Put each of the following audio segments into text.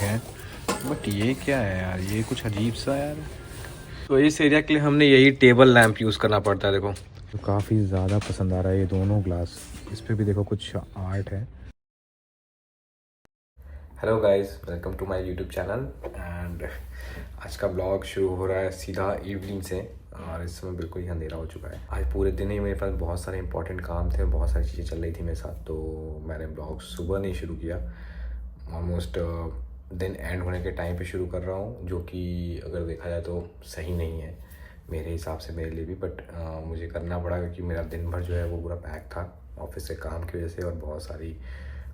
हैं, बट ये क्या है यार, ये कुछ अजीब सा यार। तो इस एरिया के लिए हमने यही टेबल लैंप यूज़ करना पड़ता है। देखो तो काफ़ी ज़्यादा पसंद आ रहा है ये दोनों ग्लास। इस पर भी देखो कुछ आर्ट है। Hello guys, welcome to my YouTube channel. And आज का ब्लॉग शुरू हो रहा है सीधा इवनिंग से, और इस समय बिल्कुल ही अंधेरा हो चुका है। आज पूरे दिन ही मेरे पास बहुत सारे इंपॉर्टेंट काम थे, बहुत सारी चीज़ें चल रही थी मेरे साथ, तो मैंने ब्लॉग सुबह नहीं शुरू किया। ऑलमोस्ट दिन एंड होने के टाइम पे शुरू कर रहा हूँ, जो कि अगर देखा जाए तो सही नहीं है मेरे हिसाब से, मेरे लिए भी। बट मुझे करना पड़ा क्योंकि मेरा दिन भर जो है वो पूरा पैक था ऑफिस से काम की वजह से, और बहुत सारी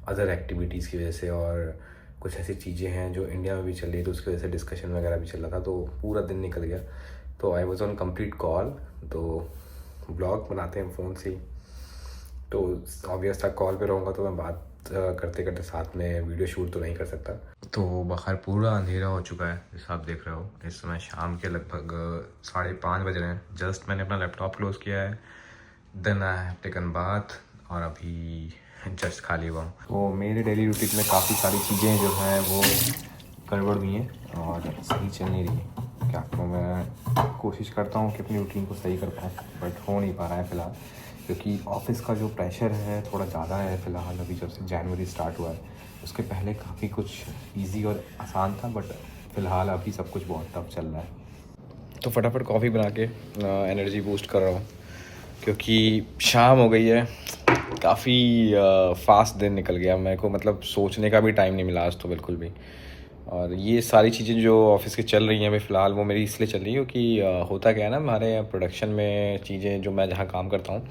अदर एक्टिविटीज़ की वजह से, और कुछ ऐसी चीज़ें हैं जो इंडिया में भी चल रही है तो उसकी वजह से डिस्कशन वगैरह भी चल रहा था, तो पूरा दिन निकल गया। तो I was on complete call, तो ब्लॉग बनाते हैं फ़ोन से ही, तो ऑब्वियस था कॉल पे रहूँगा तो मैं बात करते करते साथ में वीडियो शूट तो नहीं कर सकता। तो बाहर पूरा अंधेरा हो चुका है जैसा आप देख रहे हो। इस समय शाम के लगभग 5:30 बज रहे हैं। जस्ट मैंने अपना लैपटॉप क्लोज़ किया है, then I have taken bath, और अभी जस्ट खाली हुआ हूँ। तो मेरे डेली रूटीन में काफ़ी सारी चीज़ें जो हैं वो गड़बड़ हुई हैं और सही चल नहीं रही है। क्या करूँ, मैं कोशिश करता हूँ कि अपनी रूटीन को सही कर पाऊँ, बट हो नहीं पा रहा है फ़िलहाल, क्योंकि ऑफिस का जो प्रेशर है थोड़ा ज़्यादा है फ़िलहाल। अभी जब से जनवरी स्टार्ट हुआ है, उसके पहले काफ़ी कुछ ईजी और आसान था, बट फ़िलहाल अभी सब कुछ बहुत टफ चल रहा है। तो फटाफट कॉफ़ी बना के एनर्जी बूस्ट कर रहा हूँ, क्योंकि शाम हो गई है। काफ़ी फास्ट दिन निकल गया मेरे को, मतलब सोचने का भी टाइम नहीं मिला आज तो बिल्कुल भी। और ये सारी चीज़ें जो ऑफिस की चल रही हैं अभी फ़िलहाल, वो मेरी इसलिए चल रही है क्योंकि होता क्या है ना, हमारे प्रोडक्शन में चीज़ें जो मैं जहाँ काम करता हूँ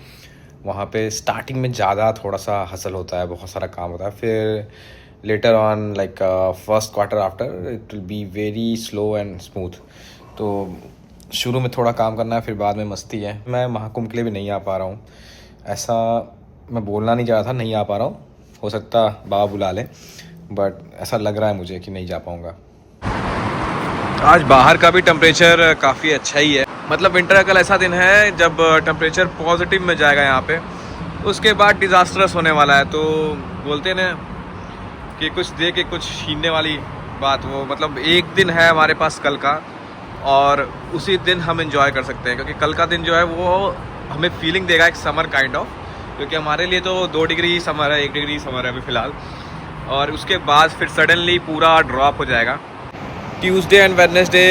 वहाँ पे स्टार्टिंग में ज़्यादा थोड़ा सा हसल होता है, बहुत सारा काम होता है। फिर later on like first quarter after it will be very slow and smooth. तो शुरू में थोड़ा काम करना है, फिर बाद में मस्ती है। मैं महाकुंभ के लिए भी नहीं आ पा रहा हूँ, ऐसा मैं बोलना नहीं चाह रहा था, नहीं आ पा रहा हूँ। हो सकता बाबा बुला ले, बट ऐसा लग रहा है मुझे कि नहीं जा पाऊँगा। आज बाहर का भी टेम्परेचर काफ़ी अच्छा ही है, मतलब विंटर का कल ऐसा दिन है जब टेम्परेचर पॉजिटिव में जाएगा यहाँ पे, उसके बाद डिज़ास्टरस होने वाला है। तो बोलते हैं ना कि कुछ दे के कुछ छीनने वाली बात, वो मतलब एक दिन है हमारे पास कल का, और उसी दिन हम एंजॉय कर सकते हैं, क्योंकि कल का दिन जो है वो हमें फीलिंग देगा एक समर काइंड ऑफ, क्योंकि हमारे लिए तो 2 डिग्री समर है, 1 डिग्री समर है अभी फ़िलहाल, और उसके बाद फिर सडनली पूरा ड्रॉप हो जाएगा। ट्यूसडे एंड वेडनेसडे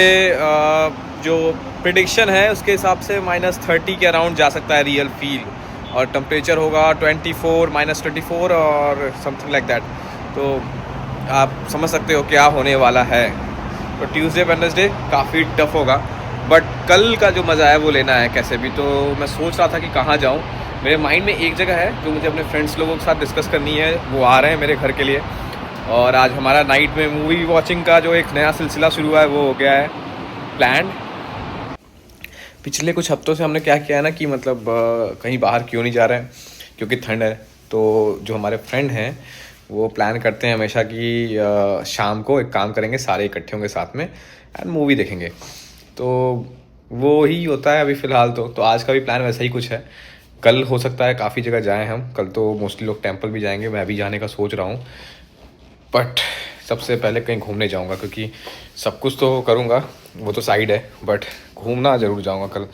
जो प्रिडिक्शन है उसके हिसाब से -30 के अराउंड जा सकता है रियल फील, और टेम्परेचर होगा 24 -24 और समथिंग लाइक दैट। तो आप समझ सकते हो क्या होने वाला है। तो ट्यूसडे वेडनेसडे काफ़ी टफ होगा, बट कल का जो मज़ा है वो लेना है कैसे भी। तो मैं सोच रहा था कि कहाँ जाऊँ। मेरे माइंड में एक जगह है जो मुझे अपने फ्रेंड्स लोगों के साथ डिस्कस करनी है, वो आ रहे हैं मेरे घर के लिए, और आज हमारा नाइट में मूवी वॉचिंग का जो एक नया सिलसिला शुरू हुआ है वो हो गया है प्लान। पिछले कुछ हफ्तों से हमने क्या किया है ना कि मतलब कहीं बाहर क्यों नहीं जा रहे हैं, क्योंकि ठंड है। तो जो हमारे फ्रेंड हैं वो प्लान करते हैं हमेशा कि शाम को एक काम करेंगे, सारे इकट्ठे होंगे साथ में एंड मूवी देखेंगे। तो वो ही होता है अभी फ़िलहाल। तो आज का भी प्लान वैसा ही कुछ है। कल हो सकता है काफ़ी जगह जाएं हम, कल तो मोस्टली लोग टेंपल भी जाएंगे, मैं भी जाने का सोच रहा हूँ। बट सबसे पहले कहीं घूमने जाऊंगा, क्योंकि सब कुछ तो करूंगा वो तो साइड है, बट घूमना ज़रूर जाऊंगा कल,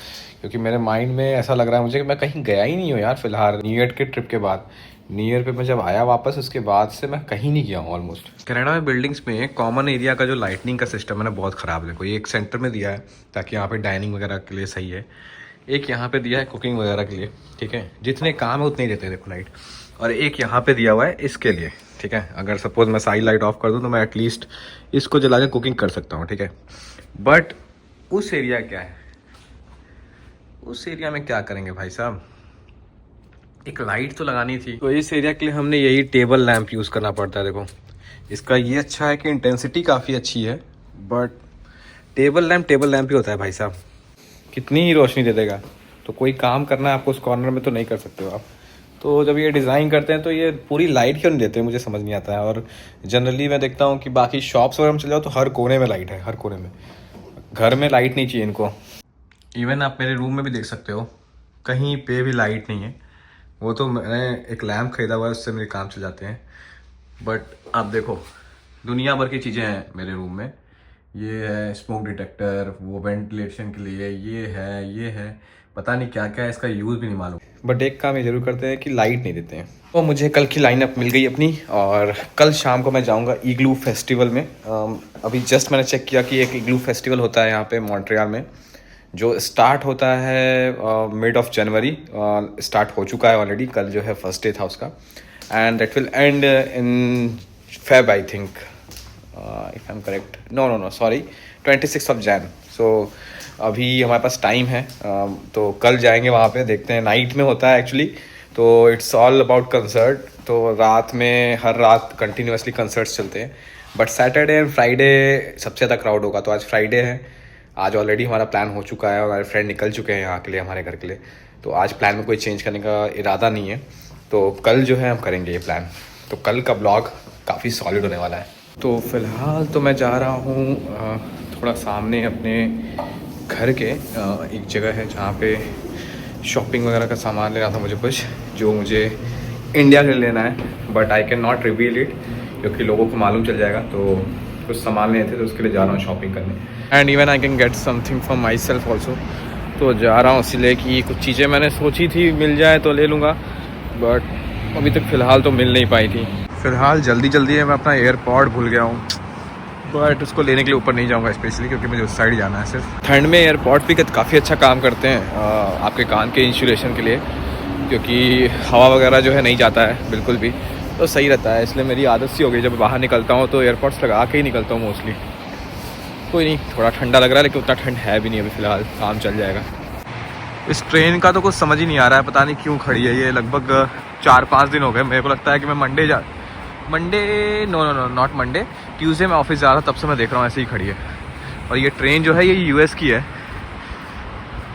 क्योंकि मेरे माइंड में ऐसा लग रहा है मुझे कि मैं कहीं गया ही नहीं हूँ यार फ़िलहाल। न्यू ईयर के ट्रिप के बाद, न्यू ईयर पे मैं जब आया वापस, उसके बाद से मैं कहीं नहीं गया हूँ ऑलमोस्ट। कनाडा में बिल्डिंग्स में कॉमन एरिया का जो लाइटनिंग का सिस्टम है ना बहुत ख़राब है। देखो ये एक सेंटर में दिया है ताकि यहाँ पे डाइनिंग वगैरह के लिए सही है, एक यहाँ पे दिया है कुकिंग वगैरह के लिए, ठीक है, जितने काम है उतने ही देते हैं देखो लाइट, और एक यहाँ पे दिया हुआ है इसके लिए, ठीक है। अगर सपोज मैं साइड लाइट ऑफ कर दूँ तो मैं एटलीस्ट इसको जला के कुकिंग कर सकता हूँ, ठीक है। बट उस एरिया क्या है, उस एरिया में क्या करेंगे भाई साहब, एक लाइट तो लगानी थी। तो इस एरिया के लिए हमने यही टेबल लैंप यूज़ करना पड़ता है। देखो इसका ये अच्छा है कि इंटेंसिटी काफ़ी अच्छी है, बट टेबल लैंप ही होता है भाई साहब, कितनी ही रोशनी दे देगा। तो कोई काम करना है आपको उस कॉर्नर में तो नहीं कर सकते हो आप। तो जब ये डिज़ाइन करते हैं तो ये पूरी लाइट क्यों नहीं देते मुझे समझ नहीं आता है। और जनरली मैं देखता हूँ कि बाकी शॉप्स वगैरह में चले जाओ तो हर कोने में लाइट है, हर कोने में। घर में लाइट नहीं चाहिए इनको। इवन आप मेरे रूम में भी देख सकते हो, कहीं पे भी लाइट नहीं है। वो तो मैंने एक लैम्प ख़रीदा हुआ है, उससे मेरे काम चल जाते हैं। बट आप देखो दुनिया भर की चीज़ें हैं मेरे रूम में। ये है स्मोक डिटेक्टर, वो वेंटिलेशन के लिए, ये है, पता नहीं क्या क्या है, इसका यूज़ भी नहीं मालूम। बट एक काम ये ज़रूर करते हैं कि लाइट नहीं देते हैं। तो मुझे कल की लाइनअप मिल गई अपनी, और कल शाम को मैं जाऊंगा इग्लू फेस्टिवल में। अभी जस्ट मैंने चेक किया कि एक इग्लू फेस्टिवल होता है यहाँ पे मॉन्ट्रियल में, जो स्टार्ट होता है मिड ऑफ जनवरी। स्टार्ट हो चुका है ऑलरेडी, कल जो है फर्स्ट डे था उसका, and that will end in Feb I think, if I am correct. No sorry, 26 of Jan. So अभी हमारे पास टाइम है, तो कल जाएंगे वहाँ पे, देखते हैं। नाइट में होता है एक्चुअली, तो इट्स ऑल अबाउट कंसर्ट। तो रात में हर रात कंटिन्यूसली कंसर्ट्स चलते हैं, बट सैटरडे एंड फ्राइडे सबसे ज़्यादा क्राउड होगा। तो आज फ्राइडे है, आज ऑलरेडी हमारा प्लान हो चुका है, हमारे फ्रेंड निकल चुके हैं यहाँ के लिए, हमारे घर के लिए। तो आज प्लान में कोई चेंज करने का इरादा नहीं है, तो कल जो है हम करेंगे ये प्लान। तो कल का ब्लॉग काफ़ी सॉलिड होने वाला है। तो फ़िलहाल तो मैं जा रहा हूँ थोड़ा सामने अपने घर के एक जगह है जहाँ पे शॉपिंग वगैरह का सामान लेना था मुझे, कुछ जो मुझे इंडिया के लिए लेना है, but I can not reveal it क्योंकि लोगों को मालूम चल जाएगा। तो कुछ सामान लेने थे, तो उसके लिए जा रहा हूँ शॉपिंग करने। And even I can get something for my self also. तो जा रहा हूँ इसलिए कि कुछ चीज़ें मैंने सोची थी मिल जाए तो ले लूँगा, बट अभी तक फ़िलहाल तो मिल नहीं पाई थी। फ़िलहाल जल्दी है, मैं अपना एयरपॉड भूल गया हूँ, बट उसको लेने के लिए ऊपर नहीं जाऊँगा स्पेशली, क्योंकि मुझे उस साइड जाना है सिर्फ। ठंड में एयरपॉड भी काफ़ी अच्छा काम करते हैं आपके कान के इंसुलेशन के लिए, क्योंकि हवा वगैरह जो है नहीं जाता है बिल्कुल भी, तो सही रहता है। इसलिए मेरी आदत सी हो गई, जब बाहर निकलता हूँ तो एयरपॉड्स लगा के ही निकलता हूँ मोस्टली। कोई नहीं, थोड़ा ठंडा लग रहा है, लेकिन उतना ठंड है भी नहीं अभी फ़िलहाल, काम चल जाएगा। इस ट्रेन का तो कुछ समझ ही नहीं आ रहा है, पता नहीं क्यों खड़ी है ये। लगभग 4-5 दिन हो गए, मेरे को लगता है कि मैं नो नॉट मंडे, ट्यूसडे में ऑफिस जा रहा था, तब से मैं देख रहा हूँ ऐसे ही खड़ी है। और ये ट्रेन जो है ये यूएस की है,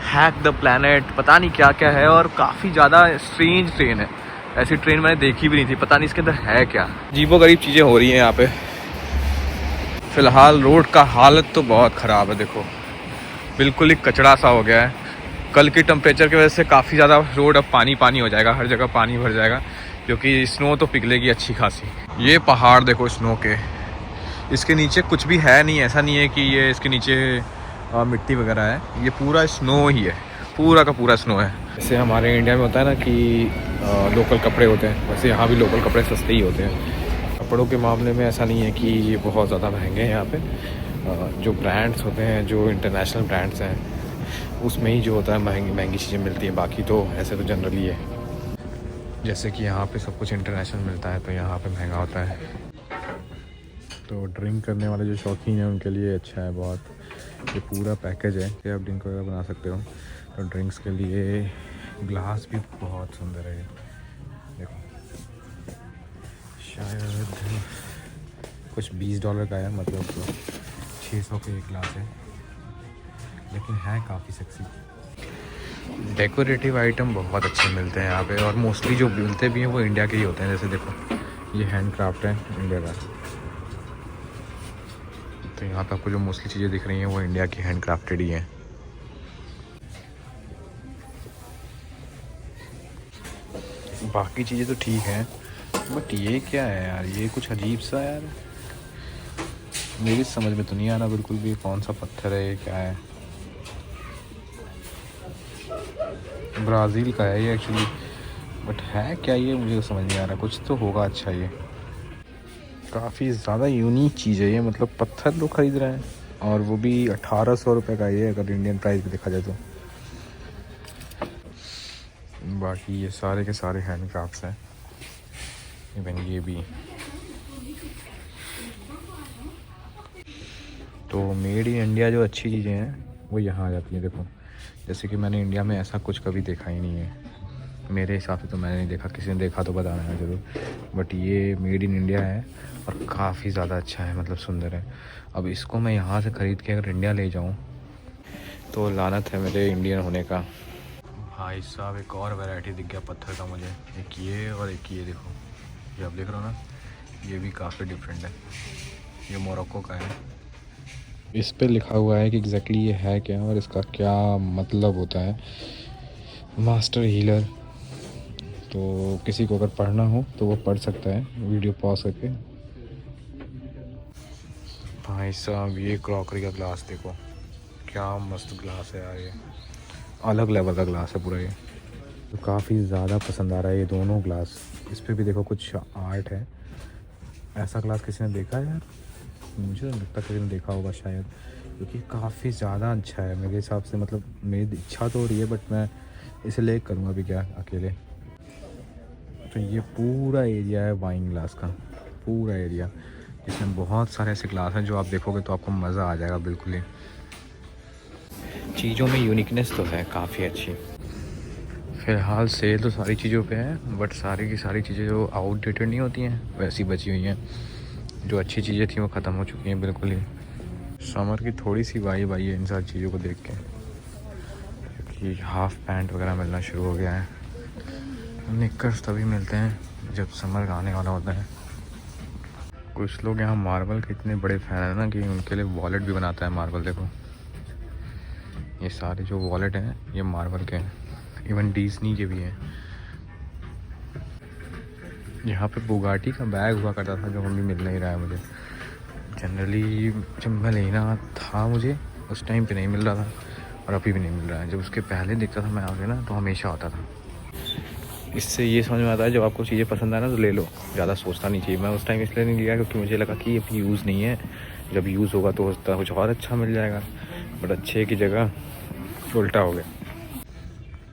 हैक द प्लैनेट, पता नहीं क्या क्या है, और काफ़ी ज़्यादा स्ट्रेंज ट्रेन है। ऐसी ट्रेन मैंने देखी भी नहीं थी, पता नहीं इसके अंदर है क्या। अजीबोगरीब चीज़ें हो रही हैं यहाँ पे। फ़िलहाल रोड का हालत तो बहुत ख़राब है, देखो बिल्कुल ही कचड़ा सा हो गया है। कल की टेम्परेचर की वजह से काफ़ी ज़्यादा रोड अब पानी हो जाएगा, हर जगह पानी भर जाएगा, क्योंकि स्नो तो पिघलेगी अच्छी खासी। ये पहाड़ देखो स्नो के, इसके नीचे कुछ भी है नहीं, ऐसा नहीं है कि ये इसके नीचे मिट्टी वगैरह है, ये पूरा स्नो ही है, पूरा का पूरा स्नो है। जैसे हमारे इंडिया में होता है ना कि लोकल कपड़े होते हैं, वैसे यहाँ भी लोकल कपड़े सस्ते ही होते हैं। कपड़ों के मामले में ऐसा नहीं है कि ये बहुत ज़्यादा महंगे हैं यहाँ पे। जो ब्रांड्स होते हैं, जो इंटरनेशनल ब्रांड्स हैं, उसमें ही जो होता है महंगी चीज़ें मिलती हैं, बाकी तो ऐसे तो जनरली है। जैसे कि यहाँ पे सब कुछ इंटरनेशनल मिलता है, तो यहाँ पे महंगा होता है। तो ड्रिंक करने वाले जो शौकीन हैं उनके लिए अच्छा है बहुत, ये पूरा पैकेज है कि आप ड्रिंक वगैरह बना सकते हो। तो ड्रिंक्स के लिए ग्लास भी बहुत सुंदर है, देखो शायद कुछ $20 का है, मतलब तो 600 के एक ग्लास है, लेकिन है काफ़ी सेक्सी। डेकोरेटिव आइटम बहुत अच्छे मिलते हैं यहाँ पे, और मोस्टली जो मिलते भी हैं वो इंडिया के ही होते हैं। जैसे देखो ये हैंड क्राफ्ट है इंडिया का, तो यहाँ पे आपको जो मोस्टली चीज़ें दिख रही हैं वो इंडिया की हैंड क्राफ्टेड ही हैं। बाकी चीज़ें तो ठीक हैं, बट ये क्या है यार, ये कुछ अजीब सा यार, मेरी समझ में तो नहीं आ रहा बिल्कुल भी, कौन सा पत्थर है, ये क्या है। ब्राज़ील का है ये एक्चुअली, बट है क्या ये मुझे तो समझ नहीं आ रहा, कुछ तो होगा अच्छा। ये काफ़ी ज़्यादा यूनिक चीज़ है ये, मतलब पत्थर लोग ख़रीद रहे हैं, और वो भी 1800 रुपये का ये, अगर इंडियन प्राइस भी देखा जाए तो। बाकी ये सारे के सारे हैंड क्राफ्ट्स हैं, इवन ये भी। तो मेड इन इंडिया जो अच्छी चीज़ें हैं वो यहाँ आ जाती हैं। देखो जैसे कि मैंने इंडिया में ऐसा कुछ कभी देखा ही नहीं है, मेरे हिसाब से तो मैंने नहीं देखा, किसी ने देखा तो बताना है ज़रूर, बट ये मेड इन इंडिया है और काफ़ी ज़्यादा अच्छा है, मतलब सुंदर है। अब इसको मैं यहाँ से ख़रीद के अगर इंडिया ले जाऊँ तो लानत है मेरे इंडियन होने का। भाई साहब एक और वैरायटी दिख गया पत्थर का मुझे, एक ये और एक ये, देखो ये आप देख रहे हो ना, ये भी काफ़ी डिफरेंट है, ये मोरक्को का है। इस पे लिखा हुआ है कि एग्जैक्टली ये है क्या और इसका क्या मतलब होता है, मास्टर हीलर। तो किसी को अगर पढ़ना हो तो वो पढ़ सकता है वीडियो पॉज करके। भाई साहब ये क्रॉकरी का ग्लास देखो, क्या मस्त ग्लास है यार, ये अलग लेवल का ग्लास है पूरा। ये तो काफ़ी ज़्यादा पसंद आ रहा है ये दोनों ग्लास। इस पर भी देखो कुछ आर्ट है। ऐसा ग्लास किसी ने देखा है यार? मुझे तो लगता है किसी ने देखा होगा शायद, क्योंकि काफ़ी ज़्यादा अच्छा है मेरे हिसाब से। मतलब मेरी इच्छा तो हो रही है बट मैं इसे ले करूँगा अभी क्या अकेले। तो ये पूरा एरिया है वाइन ग्लास का, पूरा एरिया, इसमें बहुत सारे ऐसे ग्लास हैं जो आप देखोगे तो आपको मज़ा आ जाएगा बिल्कुल ही। चीज़ों में यूनिकनेस तो है काफ़ी अच्छी। फ़िलहाल सेल तो सारी चीज़ों पे है बट सारी की सारी चीज़ें जो आउटडेटेड नहीं होती हैं वैसी बची हुई हैं। जो अच्छी चीज़ें थी वो ख़त्म हो चुकी हैं बिल्कुल ही। समर की थोड़ी सी वाइब आई है इन सारी चीज़ों को देख के, क्योंकि हाफ़ पैंट वगैरह मिलना शुरू हो गया है। निकर्स तभी मिलते हैं जब समर का आने वाला होता है। कुछ लोग यहाँ मार्बल के इतने बड़े फ़ैन हैं ना कि उनके लिए वॉलेट भी बनाता है मार्बल। देखो ये सारे जो वॉलेट हैं ये मार्बल के हैं, इवन डिज्नी के भी हैं। यहाँ पे बुगाटी का बैग हुआ करता था जो अभी मिल नहीं रहा है मुझे। जनरली जब मैं लेना था मुझे उस टाइम पे नहीं मिल रहा था और अभी भी नहीं मिल रहा है। जब उसके पहले देखता था मैं आगे ना तो हमेशा आता था। इससे ये समझ में आता है जब आपको चीज़ें पसंद आए ना तो ले लो, ज़्यादा सोचना नहीं चाहिए। मैं उस टाइम इसलिए नहीं लिया क्योंकि मुझे लगा कि अभी यूज़ नहीं है, जब यूज़ होगा तो उसका कुछ और अच्छा मिल जाएगा। बट अच्छे की जगह उल्टा हो गया।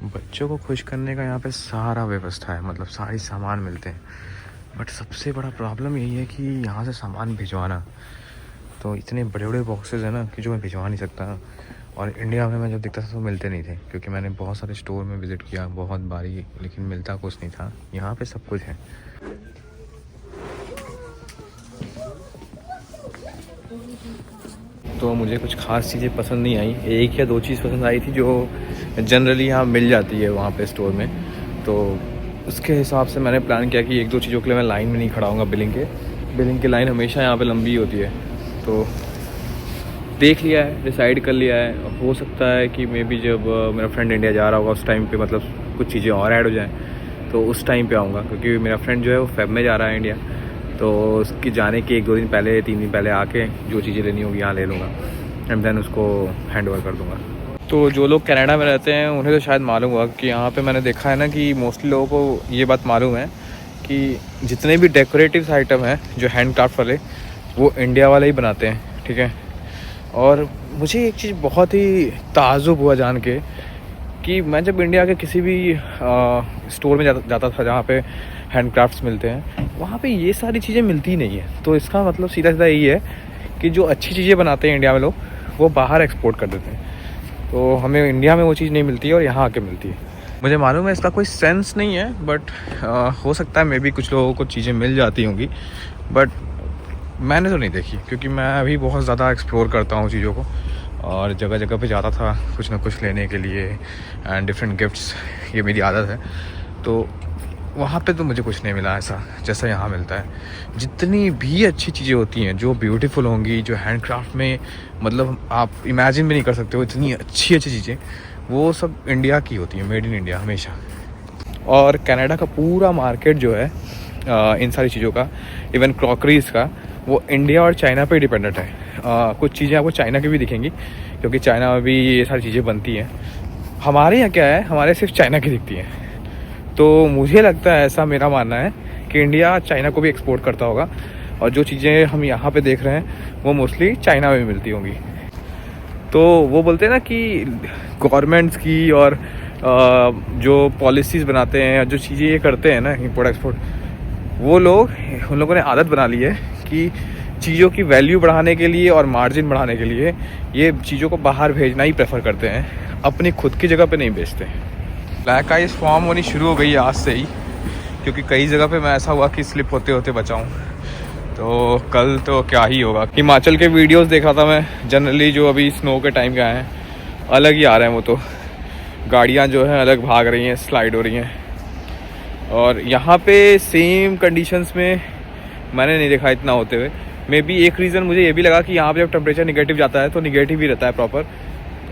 बच्चों को खुश करने का यहाँ पे सारा व्यवस्था है, मतलब सारे सामान मिलते हैं। बट सबसे बड़ा प्रॉब्लम यही है कि यहाँ से सामान भिजवाना, तो इतने बड़े बड़े बॉक्सेस हैं ना कि जो मैं भिजवा नहीं सकता। और इंडिया में मैं जब दिखता था तो मिलते नहीं थे, क्योंकि मैंने बहुत सारे स्टोर में विज़िट किया बहुत बारी, लेकिन मिलता कुछ नहीं था। यहाँ पे सब कुछ है। तो मुझे कुछ ख़ास चीज़ें पसंद नहीं आई, एक या दो चीज़ पसंद आई थी जो जनरली यहाँ मिल जाती है वहाँ पे स्टोर में। तो उसके हिसाब से मैंने प्लान किया कि एक दो चीज़ों के लिए मैं लाइन में नहीं खड़ा हूँगा। बिलिंग की लाइन हमेशा यहाँ पे लंबी होती है। तो देख लिया है, डिसाइड कर लिया है। हो सकता है कि मे बी जब मेरा फ्रेंड इंडिया जा रहा होगा उस टाइम पे मतलब कुछ चीज़ें और ऐड हो जाएं तो उस टाइम पे आऊँगा, क्योंकि मेरा फ्रेंड जो है वो फेब में जा रहा है इंडिया। तो उसकी जाने के एक दो दिन पहले 3 दिन पहले आके जो चीज़ें लेनी होगी यहाँ ले लूँगा एंड देन उसको हैंड ओवर कर दूँगा। तो जो लोग कनाडा में रहते हैं उन्हें तो शायद मालूम होगा कि यहाँ पे मैंने देखा है ना कि मोस्टली लोगों को ये बात मालूम है कि जितने भी डेकोरेटिव आइटम हैं जो हैंड क्राफ्ट वाले वो इंडिया वाले ही बनाते हैं, ठीक है। और मुझे एक चीज़ बहुत ही ताज्जुब हुआ जान के कि मैं जब इंडिया के किसी भी स्टोर में जाता था जहाँ पे हैंड क्राफ्ट्स मिलते हैं, वहाँ पे ये सारी चीज़ें मिलती ही नहीं है। तो इसका मतलब सीधा सीधा यही है कि जो अच्छी चीज़ें बनाते हैं इंडिया में लोग वो बाहर एक्सपोर्ट कर देते हैं। तो हमें इंडिया में वो चीज़ नहीं मिलती है और यहाँ आके मिलती है। मुझे मालूम है इसका कोई सेंस नहीं है बट हो सकता है मे बी कुछ लोगों को चीज़ें मिल जाती होंगी, बट मैंने तो नहीं देखी, क्योंकि मैं अभी बहुत ज़्यादा एक्सप्लोर करता हूँ चीज़ों को और जगह जगह पे जाता था कुछ ना कुछ लेने के लिए एंड डिफरेंट गिफ्ट्स, ये मेरी आदत है। तो वहाँ पे तो मुझे कुछ नहीं मिला ऐसा जैसा यहाँ मिलता है। जितनी भी अच्छी चीज़ें होती हैं जो ब्यूटीफुल होंगी, जो हैंडक्राफ्ट में मतलब आप इमेजिन भी नहीं कर सकते हो, इतनी अच्छी अच्छी चीज़ें वो सब इंडिया की होती हैं, मेड इन इंडिया हमेशा। और कनाडा का पूरा मार्केट जो है इन सारी चीज़ों का, इवन क्रॉकरीज़ का, वो इंडिया और चाइना पे डिपेंडेंट है। कुछ चीज़ें आपको चाइना की भी दिखेंगी क्योंकि चाइना में भी ये सारी चीज़ें बनती हैं। हमारे यहाँ क्या है, हमारे सिर्फ चाइना की दिखती हैं। तो मुझे लगता है, ऐसा मेरा मानना है कि इंडिया चाइना को भी एक्सपोर्ट करता होगा और जो चीज़ें हम यहाँ पे देख रहे हैं वो मोस्टली चाइना में मिलती होंगी। तो वो बोलते हैं ना कि गवर्नमेंट्स की और जो पॉलिसीज़ बनाते हैं, जो चीज़ें ये करते हैं ना इंपोर्ट एक्सपोर्ट, वो लोग उन लोगों ने आदत बना ली है कि चीज़ों की वैल्यू बढ़ाने के लिए और मार्जिन बढ़ाने के लिए ये चीज़ों को बाहर भेजना ही प्रेफर करते हैं, अपनी खुद की जगह पे नहीं बेचते। ब्लैक आइस फॉर्म होनी शुरू हो गई आज से ही, क्योंकि कई जगह पे मैं ऐसा हुआ कि स्लिप होते होते बचा हूँ। तो कल तो क्या ही होगा। हिमाचल के वीडियोस देख रहा था मैं, जनरली जो अभी स्नो के टाइम के आए हैं अलग ही आ रहे हैं। वो तो गाड़ियाँ जो हैं अलग भाग रही हैं, स्लाइड हो रही हैं। और यहाँ पे सेम कंडीशंस में मैंने नहीं देखा इतना होते हुए। मे बी एक रीज़न मुझे ये भी लगा कि यहाँ पे जब टेम्परेचर निगेटिव जाता है तो निगेटिव ही रहता है प्रॉपर,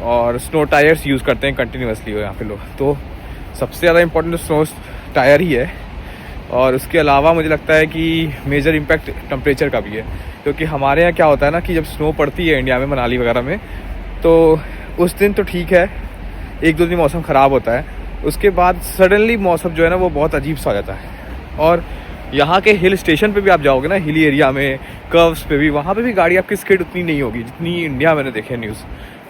और स्नो टायर्स यूज़ करते हैं कंटिन्यूसली यहाँ पे लोग। तो सबसे ज़्यादा इंपॉर्टेंट तो स्नो टायर ही है, और उसके अलावा मुझे लगता है कि मेजर इम्पैक्ट टेम्परेचर का भी है, क्योंकि हमारे यहाँ क्या होता है ना कि जब स्नो पड़ती है इंडिया में, मनाली वगैरह में, तो उस दिन तो ठीक है, 1-2 दिन मौसम ख़राब होता है, उसके बाद सडनली मौसम जो है ना वो बहुत अजीब सा हो जाता है। और यहाँ के हिल स्टेशन पे भी आप जाओगे ना, हिली एरिया में, कर्व्स पे भी, वहाँ पे भी गाड़ी आपकी स्किड उतनी नहीं होगी जितनी इंडिया मैंने देखे न्यूज़,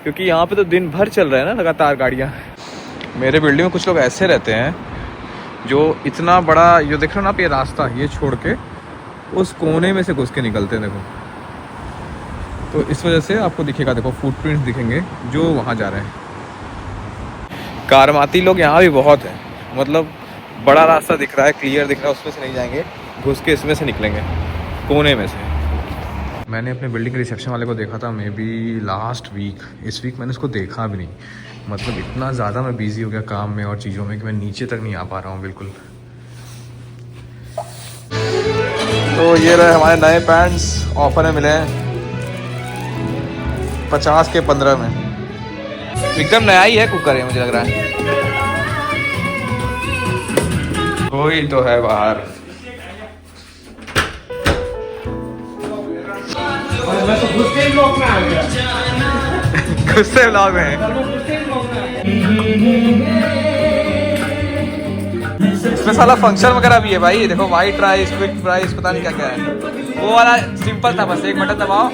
क्योंकि यहाँ पे तो दिन भर चल रहा है ना लगातार गाड़ियाँ। मेरे बिल्डिंग में कुछ लोग ऐसे रहते हैं जो इतना बड़ा, जो देख रहे हो ना आप ये रास्ता, ये छोड़ के उस कोने में से घुस के निकलते हैं, देखो। तो इस वजह से आपको दिखेगा, देखो फुटप्रिंट्स दिखेंगे जो वहाँ जा रहे हैं। कारमाती लोग यहाँ भी बहुत हैं, मतलब बड़ा रास्ता दिख रहा है, क्लियर दिख रहा है, उसमें से नहीं जाएंगे, घुस के इसमें से निकलेंगे, कोने में से। मैंने अपने बिल्डिंग के रिसेप्शन वाले को देखा था मे बी लास्ट वीक, इस वीक मैंने उसको देखा भी नहीं। मतलब इतना ज़्यादा मैं बिज़ी हो गया काम में और चीज़ों में कि मैं नीचे तक नहीं आ पा रहा हूँ बिल्कुल। तो ये रहे हमारे नए पैंट्स, ऑफर में मिले हैं 50 के 15 में, एकदम नया ही है, कुकर है मुझे लग रहा है। कोई तो है बाहर। मैं तो गुस्से ब्लॉग में आ गया। गुस्से ब्लॉग में इसमें साला फंक्शन वगैरह भी है भाई, देखो वाइट राइस, क्विक राइस, पता नहीं क्या क्या है। वो वाला सिंपल था, बस एक बटन दबाओ